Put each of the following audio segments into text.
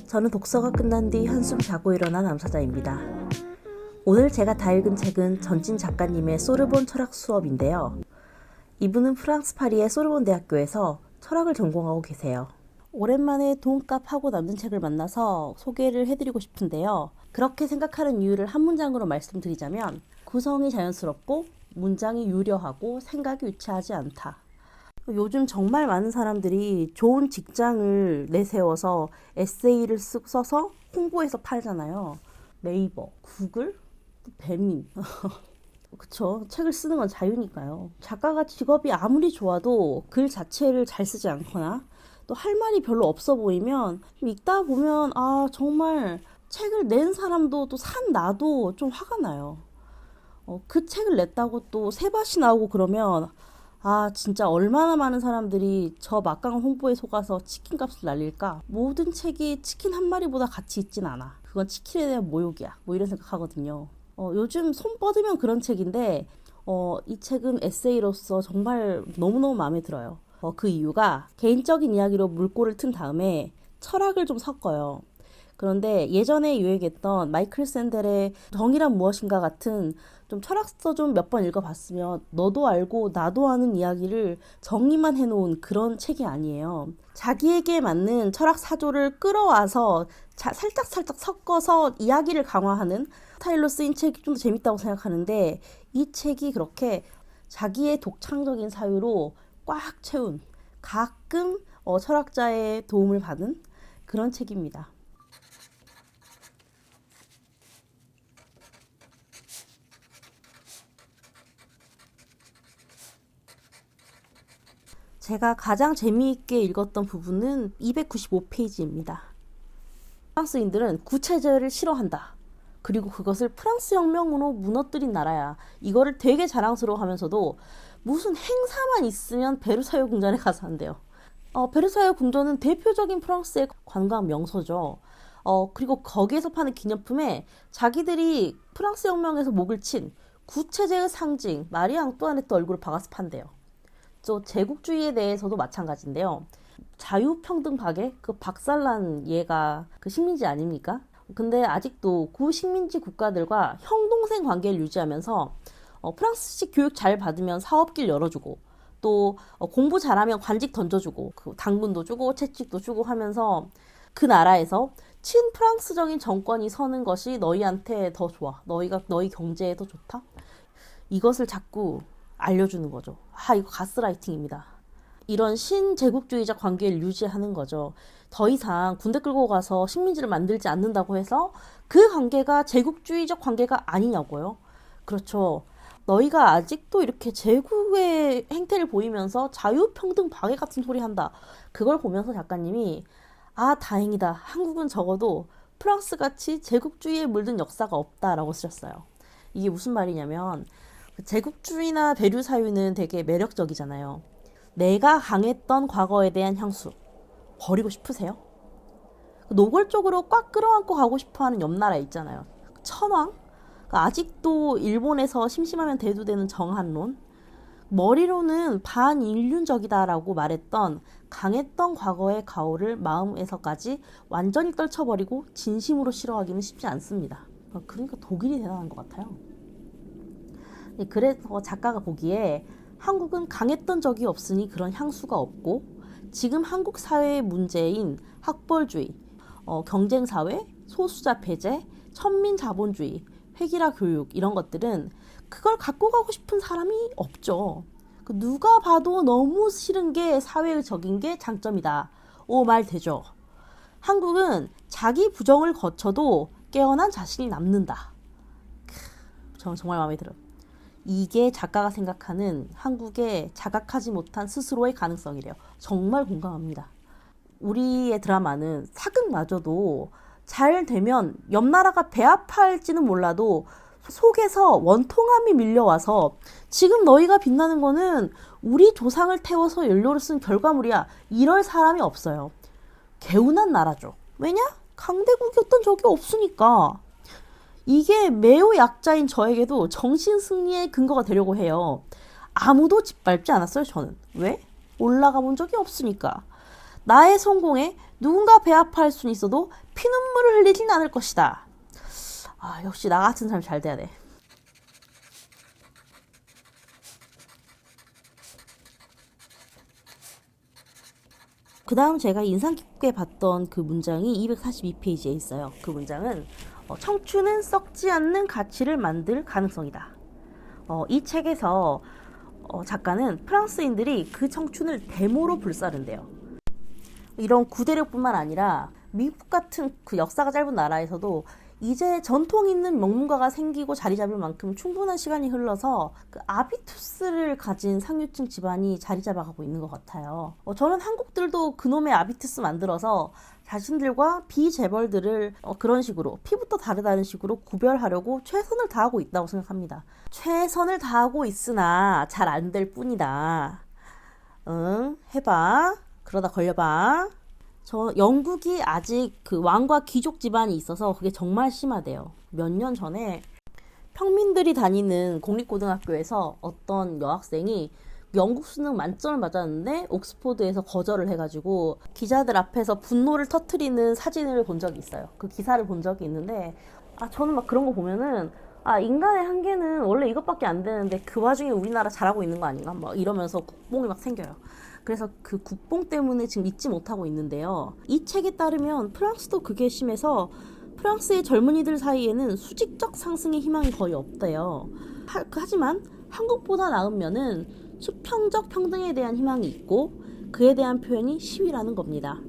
저는 독서가 끝난 뒤 한숨 자고 일어난 암사자입니다. 오늘 제가 다 읽은 책은 전진 작가님의 소르본 철학 수업인데요. 이분은 프랑스 파리의 소르본 대학교에서 철학을 전공하고 계세요. 오랜만에 돈값하고 남는 책을 만나서 소개를 해드리고 싶은데요. 그렇게 생각하는 이유를 한 문장으로 말씀드리자면 구성이 자연스럽고 문장이 유려하고 생각이 유치하지 않다. 요즘 정말 많은 사람들이 좋은 직장을 내세워서 에세이를 써서 홍보해서 팔잖아요. 네이버, 구글, 배민. 그쵸. 책을 쓰는 건 자유니까요. 작가가 직업이 아무리 좋아도 글 자체를 잘 쓰지 않거나 또 할 말이 별로 없어 보이면 읽다 보면 정말 책을 낸 사람도 또 산 나도 좀 화가 나요. 그 책을 냈다고 또 세밭이 나오고 그러면 진짜 얼마나 많은 사람들이 저 막강한 홍보에 속아서 치킨값을 날릴까? 모든 책이 치킨 한 마리보다 가치 있진 않아. 그건 치킨에 대한 모욕이야. 이런 생각하거든요. 요즘 손 뻗으면 그런 책인데 이 책은 에세이로서 정말 너무너무 마음에 들어요. 그 이유가 개인적인 이야기로 물꼬를 튼 다음에 철학을 좀 섞어요. 그런데 예전에 유행했던 마이클 샌델의 정의란 무엇인가 같은 좀 철학서 좀 몇 번 읽어봤으면 너도 알고 나도 아는 이야기를 정리만 해놓은 그런 책이 아니에요. 자기에게 맞는 철학 사조를 끌어와서 살짝살짝 섞어서 이야기를 강화하는 스타일로 쓰인 책이 좀 더 재밌다고 생각하는데 이 책이 그렇게 자기의 독창적인 사유로 꽉 채운 가끔 철학자의 도움을 받은 그런 책입니다. 제가 가장 재미있게 읽었던 부분은 295페이지입니다. 프랑스인들은 구체제를 싫어한다. 그리고 그것을 프랑스 혁명으로 무너뜨린 나라야. 이거를 되게 자랑스러워하면서도 무슨 행사만 있으면 베르사유 궁전에 가서 한대요. 베르사유 궁전은 대표적인 프랑스의 관광 명소죠. 그리고 거기에서 파는 기념품에 자기들이 프랑스 혁명에서 목을 친 구체제의 상징 마리 앙뚜아네트 얼굴을 박아서 판대요. 저 제국주의에 대해서도 마찬가지인데요. 자유평등 박애? 그 박살난 얘가 그 식민지 아닙니까? 근데 아직도 구식민지 국가들과 형동생 관계를 유지하면서 프랑스식 교육 잘 받으면 사업길 열어주고 또 공부 잘하면 관직 던져주고 그 당분도 주고 채찍도 주고 하면서 그 나라에서 친프랑스적인 정권이 서는 것이 너희한테 더 좋아. 너희 경제에 더 좋다. 이것을 자꾸 알려주는 거죠. 이거 가스라이팅입니다. 이런 신제국주의적 관계를 유지하는 거죠. 더 이상 군대 끌고 가서 식민지를 만들지 않는다고 해서 그 관계가 제국주의적 관계가 아니냐고요. 그렇죠. 너희가 아직도 이렇게 제국의 행태를 보이면서 자유평등 박애 같은 소리 한다. 그걸 보면서 작가님이 다행이다. 한국은 적어도 프랑스같이 제국주의에 물든 역사가 없다라고 쓰셨어요. 이게 무슨 말이냐면 제국주의나 베르사유는 되게 매력적이잖아요. 내가 강했던 과거에 대한 향수 버리고 싶으세요? 노골적으로 꽉 끌어안고 가고 싶어하는 옆나라 있잖아요. 천황? 아직도 일본에서 심심하면 대두되는 정한론? 머리로는 반인륜적이다라고 말했던 강했던 과거의 가오를 마음에서까지 완전히 떨쳐버리고 진심으로 싫어하기는 쉽지 않습니다. 그러니까 독일이 대단한 것 같아요. 그래서 작가가 보기에 한국은 강했던 적이 없으니 그런 향수가 없고 지금 한국 사회의 문제인 학벌주의, 경쟁사회, 소수자 폐제, 천민자본주의, 획일화 교육 이런 것들은 그걸 갖고 가고 싶은 사람이 없죠. 누가 봐도 너무 싫은 게 사회의 적인 게 장점이다. 말 되죠. 한국은 자기 부정을 거쳐도 깨어난 자신이 남는다. 저는 정말 마음에 들어요. 이게 작가가 생각하는 한국의 자각하지 못한 스스로의 가능성이래요. 정말 공감합니다. 우리의 드라마는 사극마저도 잘 되면 옆나라가 배합할지는 몰라도 속에서 원통함이 밀려와서 지금 너희가 빛나는 거는 우리 조상을 태워서 연료를 쓴 결과물이야. 이럴 사람이 없어요. 개운한 나라죠. 왜냐? 강대국이었던 적이 없으니까. 이게 매우 약자인 저에게도 정신승리의 근거가 되려고 해요. 아무도 짓밟지 않았어요, 저는. 왜? 올라가 본 적이 없으니까. 나의 성공에 누군가 배아파할 수는 있어도 피눈물을 흘리진 않을 것이다. 아, 역시 나 같은 사람이 잘 돼야 돼. 그 다음 제가 인상 깊게 봤던 그 문장이 242페이지에 있어요. 그 문장은 청춘은 썩지 않는 가치를 만들 가능성이다. 이 책에서 작가는 프랑스인들이 그 청춘을 데모로 불사른대요. 이런 구대료뿐만 아니라 미국 같은 그 역사가 짧은 나라에서도 이제 전통 있는 명문가가 생기고 자리 잡을 만큼 충분한 시간이 흘러서 그 아비투스를 가진 상류층 집안이 자리 잡아가고 있는 것 같아요. 저는 한국들도 그놈의 아비투스 만들어서 자신들과 비재벌들을 그런 식으로 피부터 다르다는 식으로 구별하려고 최선을 다하고 있다고 생각합니다. 최선을 다하고 있으나 잘 안 될 뿐이다. 응, 해봐. 그러다 걸려봐. 저 영국이 아직 그 왕과 귀족 집안이 있어서 그게 정말 심하대요. 몇 년 전에 평민들이 다니는 공립고등학교에서 어떤 여학생이 영국 수능 만점을 맞았는데 옥스포드에서 거절을 해가지고 기자들 앞에서 분노를 터뜨리는 사진을 본 적이 있어요. 그 기사를 본 적이 있는데 저는 막 그런 거 보면은 인간의 한계는 원래 이것밖에 안 되는데 그 와중에 우리나라 잘하고 있는 거 아닌가? 막 이러면서 국뽕이 막 생겨요. 그래서 그 국뽕 때문에 지금 잊지 못하고 있는데요. 이 책에 따르면 프랑스도 그게 심해서 프랑스의 젊은이들 사이에는 수직적 상승의 희망이 거의 없대요. 하지만 한국보다 나은 면은 수평적 평등에 대한 희망이 있고 그에 대한 표현이 시위라는 겁니다.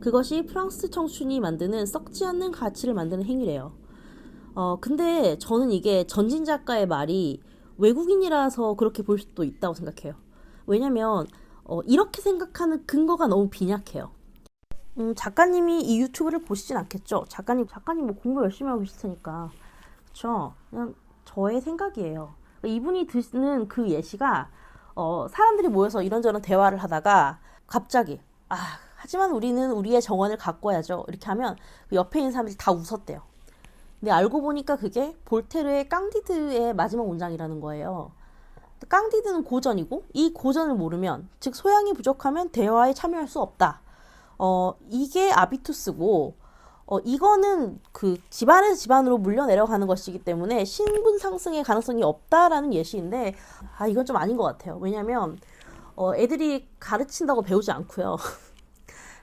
그것이 프랑스 청춘이 만드는 썩지 않는 가치를 만드는 행위래요. 근데 저는 이게 전진 작가의 말이 외국인이라서 그렇게 볼 수도 있다고 생각해요. 왜냐면 이렇게 생각하는 근거가 너무 빈약해요. 작가님이 이 유튜브를 보시진 않겠죠? 작가님 뭐 공부 열심히 하고 계실 테니까. 그쵸? 그냥 저의 생각이에요. 이분이 드는 그 예시가 사람들이 모여서 이런저런 대화를 하다가 갑자기 하지만 우리는 우리의 정원을 가꿔야죠. 이렇게 하면 그 옆에 있는 사람들이 다 웃었대요. 근데 알고 보니까 그게 볼테르의 깡디드의 마지막 문장이라는 거예요. 깡디드는 고전이고 이 고전을 모르면 즉 소양이 부족하면 대화에 참여할 수 없다. 이게 아비투스고 이거는 그 집안에서 집안으로 물려 내려가는 것이기 때문에 신분 상승의 가능성이 없다라는 예시인데 이건 좀 아닌 것 같아요. 왜냐면 애들이 가르친다고 배우지 않고요.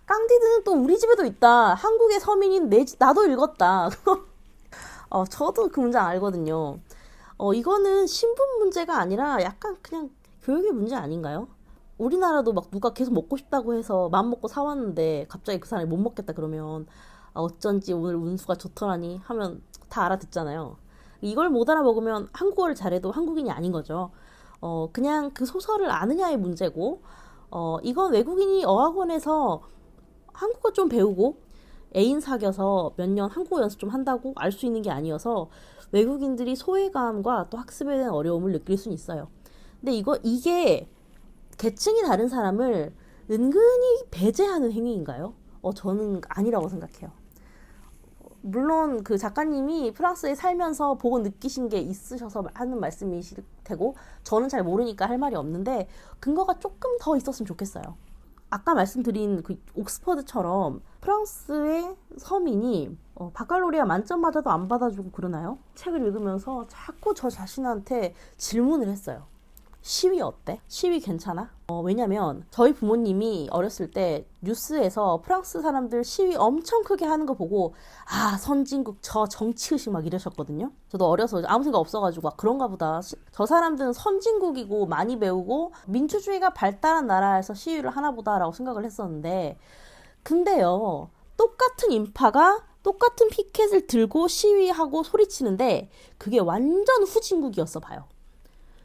깡디드는 또 우리 집에도 있다. 한국의 서민인 나도 읽었다. 저도 그 문장 알거든요. 이거는 신분 문제가 아니라 약간 그냥 교육의 문제 아닌가요? 우리나라도 막 누가 계속 먹고 싶다고 해서 마음 먹고 사왔는데 갑자기 그 사람이 못 먹겠다 그러면 어쩐지 오늘 운수가 좋더라니 하면 다 알아듣잖아요. 이걸 못 알아먹으면 한국어를 잘해도 한국인이 아닌 거죠. 그냥 그 소설을 아느냐의 문제고 이건 외국인이 어학원에서 한국어 좀 배우고 애인 사귀어서 몇 년 한국어 연습 좀 한다고 알 수 있는 게 아니어서 외국인들이 소외감과 또 학습에 대한 어려움을 느낄 수는 있어요. 근데 이게 계층이 다른 사람을 은근히 배제하는 행위인가요? 저는 아니라고 생각해요. 물론 그 작가님이 프랑스에 살면서 보고 느끼신 게 있으셔서 하는 말씀이실 테고 저는 잘 모르니까 할 말이 없는데 근거가 조금 더 있었으면 좋겠어요. 아까 말씀드린 그 옥스퍼드처럼 프랑스의 서민이 바칼로레아 만점 받아도 안 받아주고 그러나요? 책을 읽으면서 자꾸 저 자신한테 질문을 했어요. 시위 어때? 시위 괜찮아? 왜냐면 저희 부모님이 어렸을 때 뉴스에서 프랑스 사람들 시위 엄청 크게 하는 거 보고 선진국 저 정치의식 막 이러셨거든요. 저도 어려서 아무 생각 없어가지고 그런가 보다. 저 사람들은 선진국이고 많이 배우고 민주주의가 발달한 나라에서 시위를 하나 보다라고 생각을 했었는데 근데요. 똑같은 인파가 똑같은 피켓을 들고 시위하고 소리치는데 그게 완전 후진국이었어 봐요.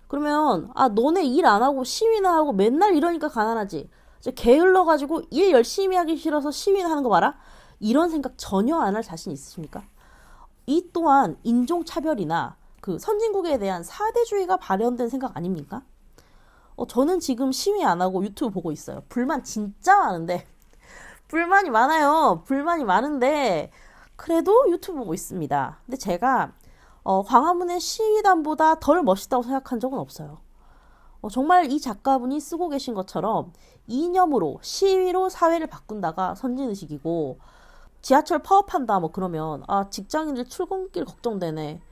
그러면 너네 일 안 하고 시위나 하고 맨날 이러니까 가난하지. 게을러가지고 일 열심히 하기 싫어서 시위나 하는 거 봐라. 이런 생각 전혀 안 할 자신 있으십니까? 이 또한 인종차별이나 그 선진국에 대한 사대주의가 발현된 생각 아닙니까? 저는 지금 시위 안 하고 유튜브 보고 있어요. 불만 진짜 많은데 불만이 많아요. 불만이 많은데 그래도 유튜브 보고 있습니다. 근데 제가 광화문의 시위단보다 덜 멋있다고 생각한 적은 없어요. 정말 이 작가분이 쓰고 계신 것처럼 이념으로 시위로 사회를 바꾼다가 선진의식이고, 지하철 파업한다 뭐 그러면 직장인들 출근길 걱정되네,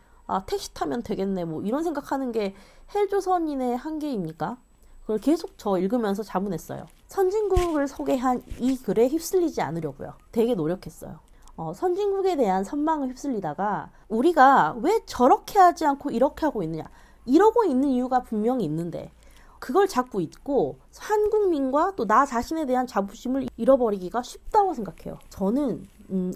택시 타면 되겠네, 뭐 이런 생각하는 게 헬조선인의 한계입니까? 그걸 계속 저 읽으면서 자문했어요. 선진국을 소개한 이 글에 휩쓸리지 않으려고요. 되게 노력했어요. 선진국에 대한 선망을 휩쓸리다가 우리가 왜 저렇게 하지 않고 이렇게 하고 있느냐, 이러고 있는 이유가 분명히 있는데 그걸 자꾸 잊고 한국민과 또 나 자신에 대한 자부심을 잃어버리기가 쉽다고 생각해요. 저는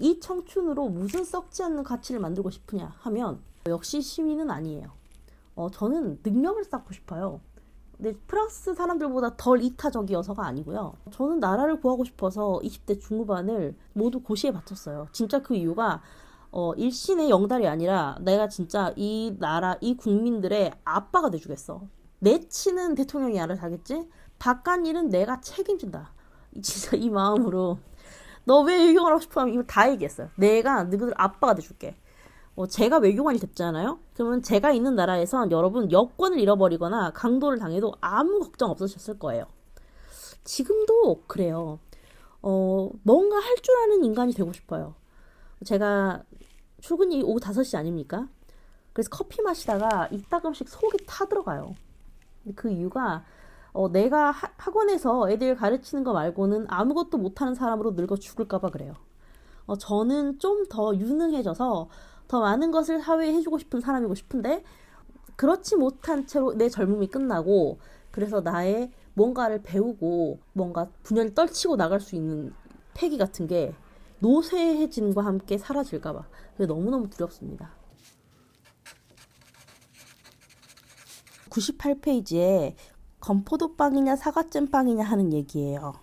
이 청춘으로 무슨 썩지 않는 가치를 만들고 싶으냐 하면 역시 시민은 아니에요. 저는 능력을 쌓고 싶어요. 근데 프랑스 사람들보다 덜 이타적이어서가 아니고요. 저는 나라를 구하고 싶어서 20대 중후반을 모두 고시에 바쳤어요. 진짜 그 이유가 일신의 영달이 아니라 내가 진짜 이 나라, 이 국민들의 아빠가 돼주겠어. 내치는 대통령이 알아서 하겠지? 바깥 일은 내가 책임진다. 진짜 이 마음으로 너 왜 외교관 하고 싶어 하면 이거 다 얘기했어요. 내가 너희들 아빠가 돼줄게. 제가 외교관이 됐잖아요. 그러면 제가 있는 나라에선 여러분 여권을 잃어버리거나 강도를 당해도 아무 걱정 없으셨을 거예요. 지금도 그래요. 뭔가 할 줄 아는 인간이 되고 싶어요. 제가 출근이 오후 5시 아닙니까? 그래서 커피 마시다가 이따금씩 속이 타들어가요. 그 이유가 내가 학원에서 애들 가르치는 거 말고는 아무것도 못하는 사람으로 늙어 죽을까봐 그래요. 저는 좀 더 유능해져서 더 많은 것을 사회에 해주고 싶은 사람이고 싶은데 그렇지 못한 채로 내 젊음이 끝나고, 그래서 나의 뭔가를 배우고 뭔가 분연히 떨치고 나갈 수 있는 패기 같은 게 노쇠해짐과 함께 사라질까봐 그게 너무너무 두렵습니다. 98페이지에 건포도빵이냐 사과잼빵이냐 하는 얘기예요.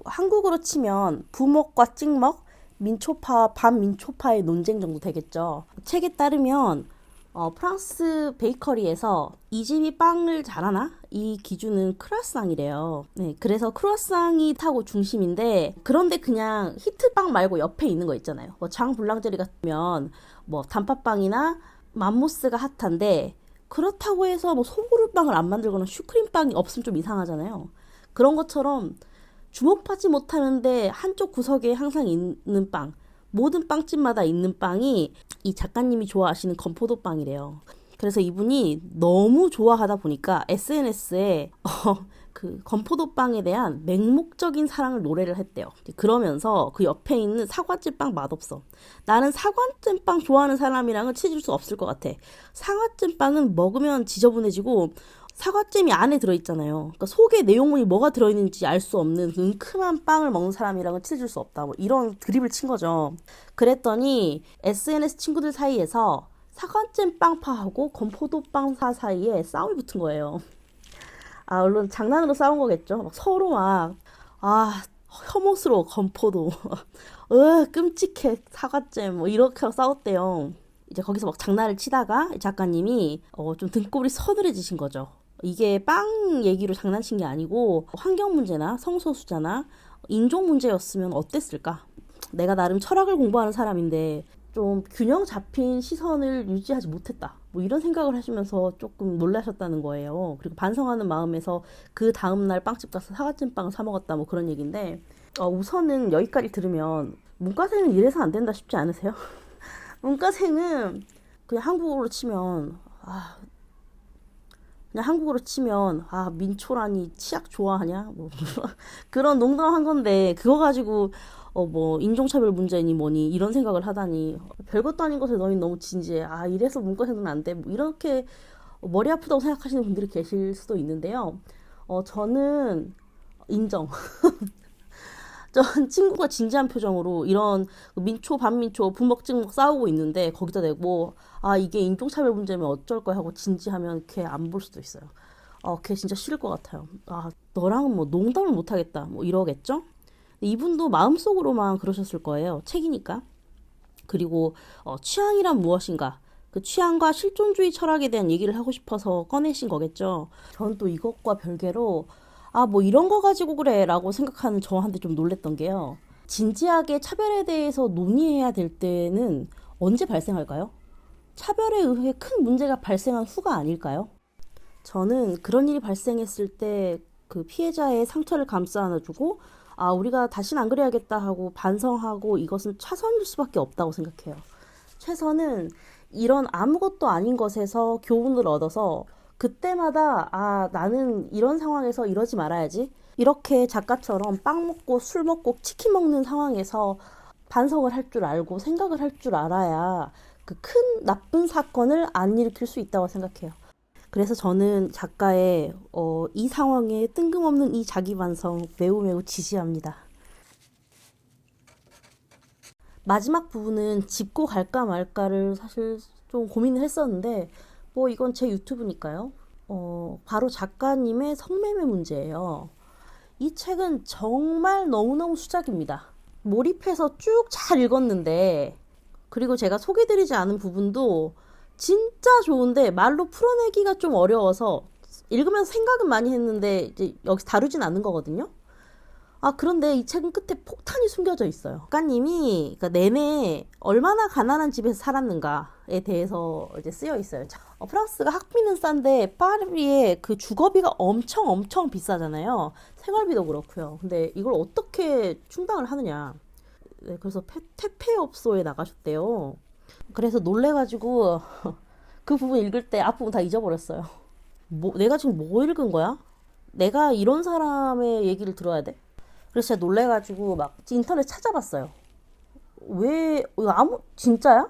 한국으로 치면 부먹과 찍먹, 민초파와 반민초파의 논쟁 정도 되겠죠. 책에 따르면 프랑스 베이커리에서 이 집이 빵을 잘하나? 이 기준은 크루아상이래요. 네, 그래서 크루아상이 타고 중심인데, 그런데 그냥 히트빵 말고 옆에 있는 거 있잖아요. 장 블랑제리 같으면 단팥빵이나 맘모스가 핫한데, 그렇다고 해서 소보루빵을 안 만들거나 슈크림빵이 없으면 좀 이상하잖아요. 그런 것처럼 주목받지 못하는데 한쪽 구석에 항상 있는 빵, 모든 빵집마다 있는 빵이 이 작가님이 좋아하시는 건포도빵이래요. 그래서 이분이 너무 좋아하다 보니까 SNS에 그 건포도빵에 대한 맹목적인 사랑을 노래를 했대요. 그러면서 그 옆에 있는 사과잼빵 맛없어. 나는 사과잼빵 좋아하는 사람이랑은 치질 수 없을 것 같아. 사과잼빵은 먹으면 지저분해지고 사과잼이 안에 들어있잖아요. 그러니까 속에 내용물이 뭐가 들어있는지 알 수 없는 그 은큼한 빵을 먹는 사람이랑은 치질 수 없다. 뭐 이런 드립을 친 거죠. 그랬더니 SNS 친구들 사이에서 사과잼 빵파하고 건포도빵사 사이에 싸움이 붙은 거예요. 물론 장난으로 싸운 거겠죠. 서로 혐오스러워, 건포도. 끔찍해, 사과잼. 뭐 이렇게 싸웠대요. 이제 거기서 막 장난을 치다가 작가님이 좀 등골이 서늘해지신 거죠. 이게 빵 얘기로 장난친 게 아니고 환경 문제나 성소수자나 인종 문제였으면 어땠을까? 내가 나름 철학을 공부하는 사람인데 좀 균형 잡힌 시선을 유지하지 못했다. 뭐 이런 생각을 하시면서 조금 놀라셨다는 거예요. 그리고 반성하는 마음에서 그 다음날 빵집 가서 사과잼빵을 사 먹었다. 뭐 그런 얘기인데 우선은 여기까지 들으면 문과생은 이래서 안 된다 싶지 않으세요? 문과생은 그냥 한국어로 치면 민초라니 치약 좋아하냐? 뭐 그런 농담한 건데 그거 가지고 뭐 인종차별 문제니 뭐니 이런 생각을 하다니 별것도 아닌 것에 너희 너무 진지해. 이래서 문과생은 안 돼. 뭐 이렇게 머리 아프다고 생각하시는 분들이 계실 수도 있는데요. 저는 인정. 전 친구가 진지한 표정으로 이런 민초 반민초 부먹찍먹 싸우고 있는데 거기다 대고 이게 인종차별 문제면 어쩔 거야 하고 진지하면 걔 안 볼 수도 있어요. 걔 진짜 싫을 것 같아요. 너랑은 뭐 농담을 못하겠다 뭐 이러겠죠? 이분도 마음속으로만 그러셨을 거예요. 책이니까. 그리고 취향이란 무엇인가, 그 취향과 실존주의 철학에 대한 얘기를 하고 싶어서 꺼내신 거겠죠. 전 또 이것과 별개로 뭐 이런 거 가지고 그래 라고 생각하는 저한테 좀 놀랬던 게요. 진지하게 차별에 대해서 논의해야 될 때는 언제 발생할까요? 차별에 의해 큰 문제가 발생한 후가 아닐까요? 저는 그런 일이 발생했을 때 그 피해자의 상처를 감싸 안아주고, 아, 우리가 다시는 안 그래야겠다 하고 반성하고 이것은 최선일 수밖에 없다고 생각해요. 최선은 이런 아무것도 아닌 것에서 교훈을 얻어서 그때마다, 아, 나는 이런 상황에서 이러지 말아야지. 이렇게 작가처럼 빵 먹고 술 먹고 치킨 먹는 상황에서 반성을 할 줄 알고 생각을 할 줄 알아야 그 큰 나쁜 사건을 안 일으킬 수 있다고 생각해요. 그래서 저는 작가의 이 상황에 뜬금없는 이 자기 반성 매우 매우 지지합니다. 마지막 부분은 짚고 갈까 말까를 사실 좀 고민을 했었는데, 뭐 이건 제 유튜브니까요. 바로 작가님의 성매매 문제예요. 이 책은 정말 너무너무 수작입니다. 몰입해서 쭉 잘 읽었는데, 그리고 제가 소개드리지 않은 부분도 진짜 좋은데 말로 풀어내기가 좀 어려워서 읽으면서 생각은 많이 했는데 이제 여기서 다루진 않는 거거든요. 아, 그런데 이 책은 끝에 폭탄이 숨겨져 있어요. 작가님이 그러니까 내내 얼마나 가난한 집에서 살았는가에 대해서 이제 쓰여 있어요. 프랑스가 학비는 싼데 파리의 그 주거비가 엄청 비싸잖아요. 생활비도 그렇고요. 근데 이걸 어떻게 충당을 하느냐. 네, 그래서 퇴폐업소에 나가셨대요. 그래서 놀래가지고 그 부분 읽을 때 앞부분 다 잊어버렸어요. 내가 지금 뭐 읽은 거야? 내가 이런 사람의 얘기를 들어야 돼? 그래서 제가 놀래가지고 막 인터넷 찾아봤어요. 왜, 이거 진짜야?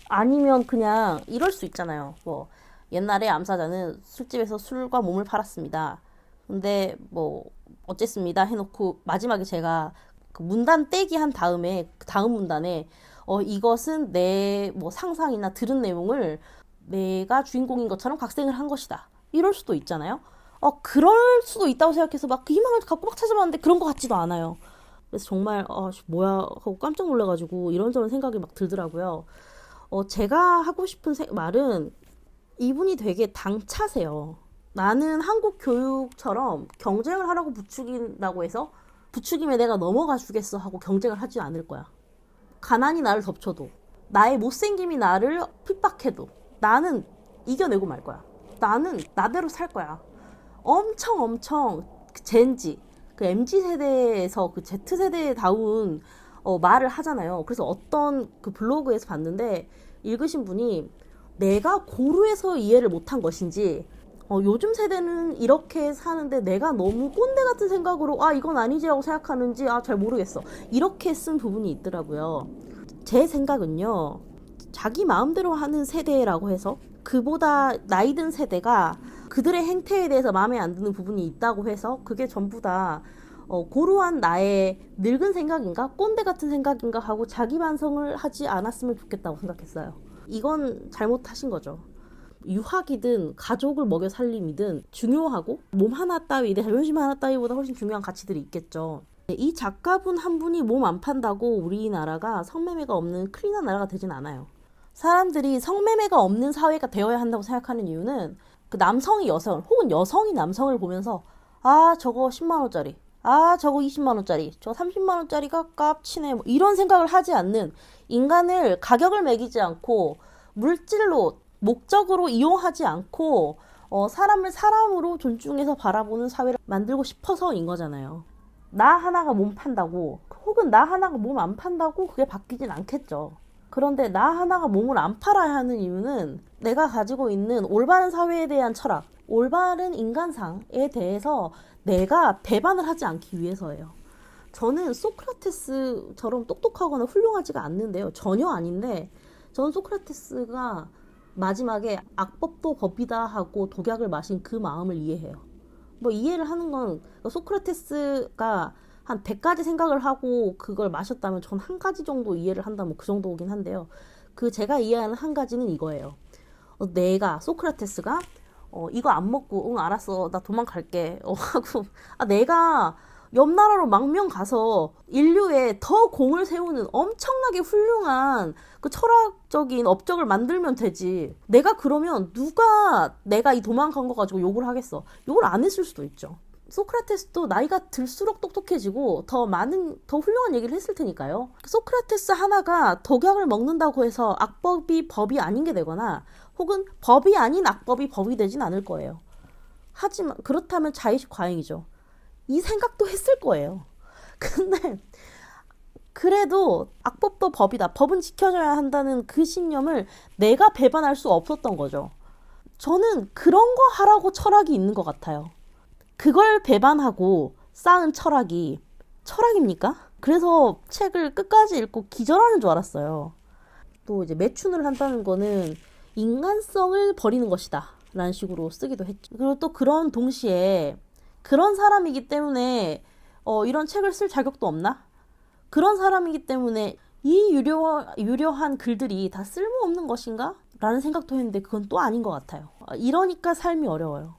아니면 그냥 이럴 수 있잖아요. 뭐, 옛날에 암사자는 술집에서 술과 몸을 팔았습니다. 근데 뭐, 어쨌습니다 해놓고 마지막에 제가 그 문단 떼기 한 다음에, 그 다음 문단에, 이것은 내 뭐 상상이나 들은 내용을 내가 주인공인 것처럼 각색을 한 것이다. 이럴 수도 있잖아요. 그럴 수도 있다고 생각해서 막 그 희망을 갖고 막 찾아봤는데 그런 것 같지도 않아요. 그래서 정말 뭐야 하고 깜짝 놀라가지고 이런저런 생각이 막 들더라고요. 제가 하고 싶은 말은 이분이 되게 당차세요. 나는 한국 교육처럼 경쟁을 하라고 부추긴다고 해서 부추김에 내가 넘어가 주겠어 하고 경쟁을 하지 않을 거야. 가난이 나를 덮쳐도 나의 못생김이 나를 핍박해도 나는 이겨내고 말 거야. 나는 나대로 살 거야. 엄청 젠지 그 MZ세대에서 그 Z세대다운 말을 하잖아요. 그래서 어떤 그 블로그에서 봤는데 읽으신 분이 내가 고루해서 이해를 못한 것인지 요즘 세대는 이렇게 사는데 내가 너무 꼰대 같은 생각으로 이건 아니지라고 생각하는지 잘 모르겠어. 이렇게 쓴 부분이 있더라고요. 제 생각은요. 자기 마음대로 하는 세대라고 해서 그보다 나이 든 세대가 그들의 행태에 대해서 마음에 안 드는 부분이 있다고 해서 그게 전부 다 고루한 나의 늙은 생각인가 꼰대 같은 생각인가 하고 자기 반성을 하지 않았으면 좋겠다고 생각했어요. 이건 잘못하신 거죠. 유학이든 가족을 먹여 살림이든 중요하고 몸 하나 따위 내 자존심 하나 따위보다 훨씬 중요한 가치들이 있겠죠. 이 작가분 한 분이 몸 안 판다고 우리나라가 성매매가 없는 클린한 나라가 되진 않아요. 사람들이 성매매가 없는 사회가 되어야 한다고 생각하는 이유는 그 남성이 여성을 혹은 여성이 남성을 보면서 저거 10만원짜리 저거 20만원짜리 저거 30만원짜리가 깝치네 뭐 이런 생각을 하지 않는 인간을 가격을 매기지 않고 물질로 목적으로 이용하지 않고 사람을 사람으로 존중해서 바라보는 사회를 만들고 싶어서인 거잖아요. 나 하나가 몸 판다고 혹은 나 하나가 몸 안 판다고 그게 바뀌진 않겠죠. 그런데 나 하나가 몸을 안 팔아야 하는 이유는 내가 가지고 있는 올바른 사회에 대한 철학, 올바른 인간상에 대해서 내가 배반을 하지 않기 위해서예요. 저는 소크라테스처럼 똑똑하거나 훌륭하지가 않는데요. 전혀 아닌데 저는 소크라테스가 마지막에 악법도 법이다 하고 독약을 마신 그 마음을 이해해요. 뭐 이해를 하는 건 소크라테스가 한 100가지 생각을 하고 그걸 마셨다면 전 한 가지 정도 이해를 한다면 그 정도긴 한데요. 그 제가 이해하는 한 가지는 이거예요. 내가 소크라테스가 이거 안 먹고 응 알았어 나 도망갈게 하고 내가 옆 나라로 망명 가서 인류에 더 공을 세우는 엄청나게 훌륭한 그 철학적인 업적을 만들면 되지. 내가 그러면 누가 내가 이 도망간 거 가지고 욕을 하겠어. 욕을 안 했을 수도 있죠. 소크라테스도 나이가 들수록 똑똑해지고 더 훌륭한 얘기를 했을 테니까요. 소크라테스 하나가 독약을 먹는다고 해서 악법이 법이 아닌 게 되거나 혹은 법이 아닌 악법이 법이 되진 않을 거예요. 하지만 그렇다면 자의식 과잉이죠. 이 생각도 했을 거예요. 근데 그래도 악법도 법이다. 법은 지켜져야 한다는 그 신념을 내가 배반할 수 없었던 거죠. 저는 그런 거 하라고 철학이 있는 것 같아요. 그걸 배반하고 쌓은 철학이 철학입니까? 그래서 책을 끝까지 읽고 기절하는 줄 알았어요. 또 이제 매춘을 한다는 거는 인간성을 버리는 것이다 라는 식으로 쓰기도 했죠. 그리고 또 그런 동시에 그런 사람이기 때문에 이런 책을 쓸 자격도 없나? 그런 사람이기 때문에 이 유려한 글들이 다 쓸모없는 것인가? 라는 생각도 했는데 그건 또 아닌 것 같아요. 이러니까 삶이 어려워요.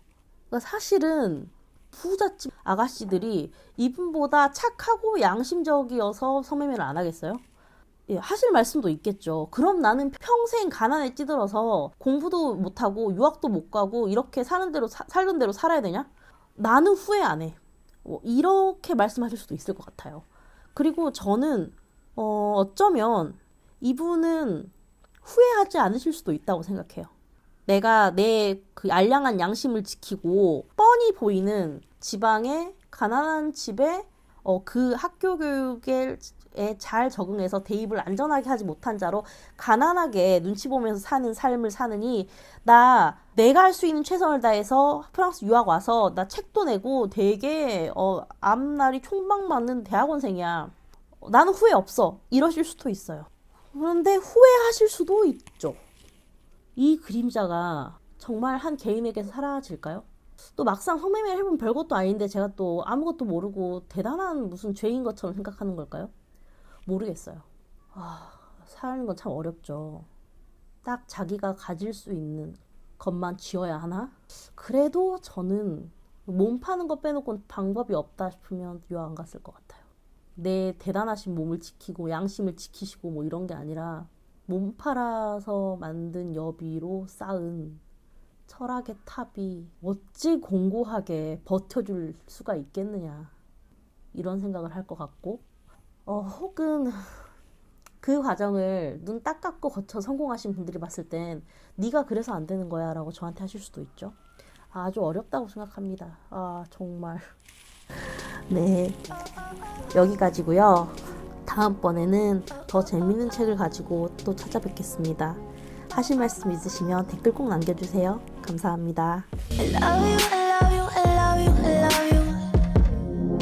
그러니까 사실은 부잣집 아가씨들이 이분보다 착하고 양심적이어서 성매매를 안 하겠어요? 예, 하실 말씀도 있겠죠. 그럼 나는 평생 가난에 찌들어서 공부도 못하고 유학도 못 가고 이렇게 살던 대로 살아야 되냐? 나는 후회 안 해. 이렇게 말씀하실 수도 있을 것 같아요. 그리고 저는 어쩌면 이분은 후회하지 않으실 수도 있다고 생각해요. 내가 내 그 알량한 양심을 지키고 뻔히 보이는 지방의 가난한 집에 그 학교 교육에 잘 적응해서 대입을 안전하게 하지 못한 자로 가난하게 눈치 보면서 사는 삶을 사느니 내가 할 수 있는 최선을 다해서 프랑스 유학 와서 나 책도 내고 되게 앞날이 총박 맞는 대학원생이야. 나는 후회 없어. 이러실 수도 있어요. 그런데 후회하실 수도 있죠. 이 그림자가 정말 한 개인에게서 사라질까요? 또 막상 성매매를 해보면 별것도 아닌데 제가 또 아무것도 모르고 대단한 무슨 죄인 것처럼 생각하는 걸까요? 모르겠어요. 사는 건 참 어렵죠. 딱 자기가 가질 수 있는 것만 쥐어야 하나? 그래도 저는 몸 파는 거 빼놓고 방법이 없다 싶으면 유학 안 갔을 것 같아요. 내 대단하신 몸을 지키고 양심을 지키시고 뭐 이런 게 아니라 몸 팔아서 만든 여비로 쌓은 철학의 탑이 어찌 공고하게 버텨줄 수가 있겠느냐 이런 생각을 할 것 같고 혹은 그 과정을 눈 딱 감고 거쳐 성공하신 분들이 봤을 땐 네가 그래서 안 되는 거야 라고 저한테 하실 수도 있죠. 아주 어렵다고 생각합니다. 정말 네, 여기까지고요. 다음번에는 더 재밌는 책을 가지고 또 찾아뵙겠습니다. 하실 말씀 있으시면 댓글 꼭 남겨주세요. 감사합니다. I love you.